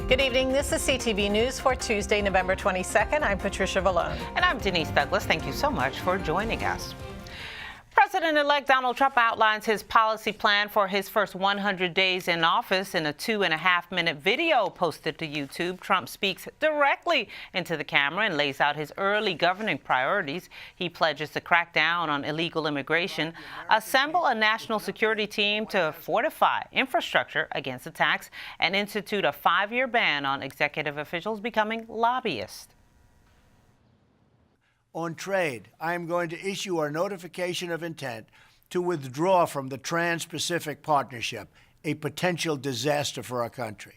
Good evening. This is CTV News for Tuesday, November 22nd. I'm Patricia Vallone. And I'm Denise Douglas. Thank you so much for joining us. President-elect Donald Trump outlines his policy plan for his first 100 days in office in a 2.5-minute video posted to YouTube. Trump speaks directly into the camera and lays out his early governing priorities. He pledges to crack down on illegal immigration, assemble a national security team to fortify infrastructure against attacks, and institute a 5-year ban on executive officials becoming lobbyists. On trade, I am going to issue our notification of intent to withdraw from the Trans-Pacific Partnership, a potential disaster for our country.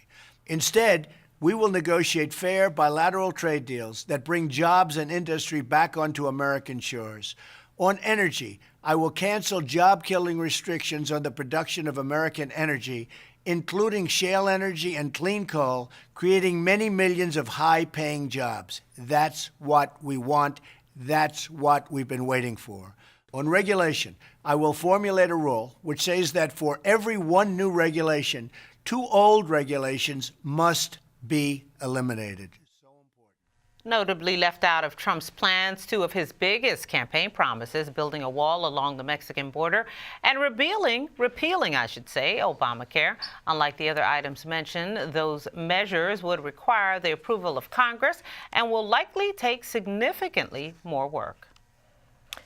Instead, we will negotiate fair bilateral trade deals that bring jobs and industry back onto American shores. On energy, I will cancel job-killing restrictions on the production of American energy, including shale energy and clean coal, creating many millions of high-paying jobs. That's what we want. That's what we've been waiting for. On regulation, I will formulate a rule which says that for every one new regulation, 2 old regulations must be eliminated. Notably left out of Trump's plans, 2 of his biggest campaign promises, building a wall along the Mexican border and repealing, Obamacare. Unlike the other items mentioned, those measures would require the approval of Congress and will likely take significantly more work.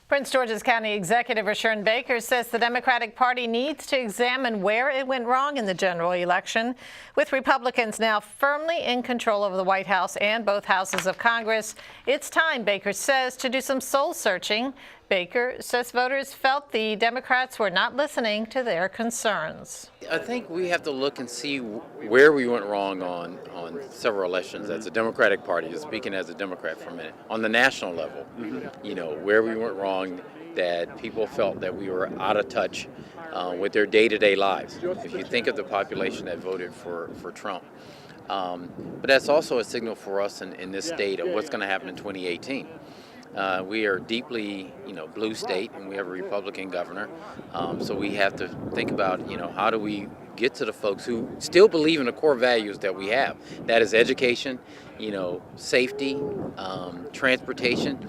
Prince George's County Executive Rashawn Baker says the Democratic Party needs to examine where it went wrong in the general election. With Republicans now firmly in control of the White House and both houses of Congress, it's time, Baker says, to do some soul searching. Baker says voters felt the Democrats were not listening to their concerns. I think we have to look and see where we went wrong on several elections as a Democratic Party, just speaking as a Democrat for a minute. On the national level, where we went wrong, that people felt that we were out of touch with their day-to-day lives. If you think of the population that voted for Trump. But that's also a signal for us in this state of what's going to happen in 2018. We are deeply, blue state, and we have a Republican governor. So we have to think about, how do we get to the folks who still believe in the core values that we have. That is education, safety, transportation,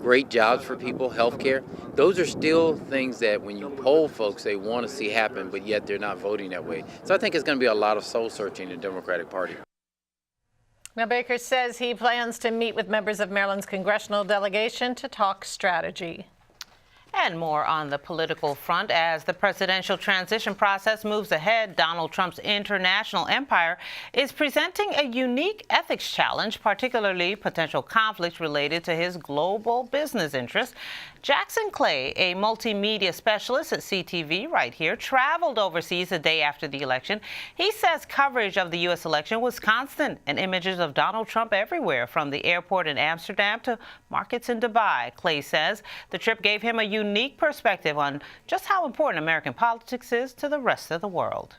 great jobs for people, healthcare. Those are still things that when you poll folks, they want to see happen, but yet they're not voting that way. So I think it's going to be a lot of soul searching in the Democratic Party. Now, Baker says he plans to meet with members of Maryland's congressional delegation to talk strategy. And more on the political front. As the presidential transition process moves ahead, Donald Trump's international empire is presenting a unique ethics challenge, particularly potential conflicts related to his global business interests. Jackson Clay, a multimedia specialist at CTV right here, traveled overseas the day after the election. He says coverage of the U.S. election was constant and images of Donald Trump everywhere, from the airport in Amsterdam to markets in Dubai. Clay says the trip gave him a unique perspective on just how important American politics is to the rest of the world.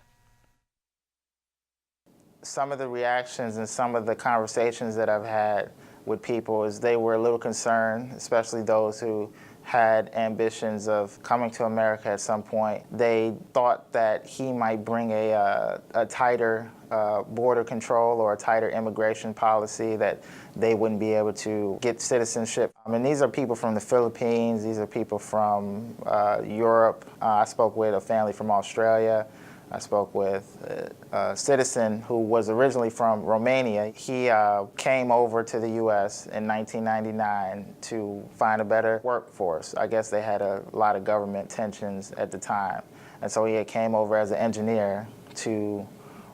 Some of the reactions and some of the conversations that I've had with people is they were a little concerned, especially those who had ambitions of coming to America at some point. They thought that he might bring a tighter border control or a tighter immigration policy, that they wouldn't be able to get citizenship. I mean, these are people from the Philippines, these are people from Europe. I spoke with a family from Australia. I spoke with a citizen who was originally from Romania. He came over to the U.S. in 1999 to find a better workforce. I guess they had a lot of government tensions at the time. And so he came over as an engineer to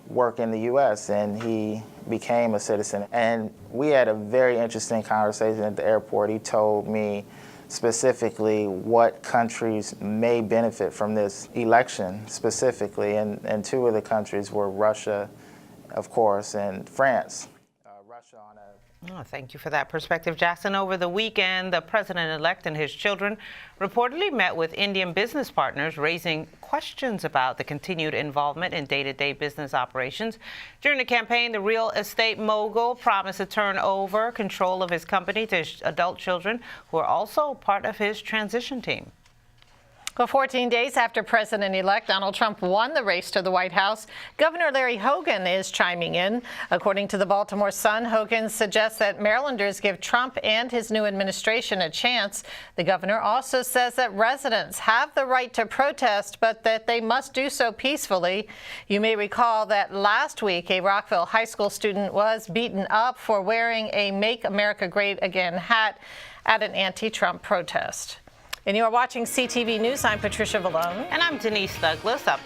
work in the U.S., and he became a citizen. And we had a very interesting conversation at the airport. He told me specifically what countries may benefit from this election specifically, and 2 of the countries were Russia, of course, and France. Russia on a Thank you for that perspective, Jackson. Over the weekend, the president-elect and his children reportedly met with Indian business partners, raising questions about the continued involvement in day-to-day business operations. During the campaign, the real estate mogul promised to turn over control of his company to his adult children, who are also part of his transition team. Well, 14 days after President-elect Donald Trump won the race to the White House, Governor Larry Hogan is chiming in. According to the Baltimore Sun, Hogan suggests that Marylanders give Trump and his new administration a chance. The governor also says that residents have the right to protest, but that they must do so peacefully. You may recall that last week, a Rockville high school student was beaten up for wearing a Make America Great Again hat at an anti-Trump protest. And you are watching CTV News. I'm Patricia Vallone. And I'm Denise Douglas. Up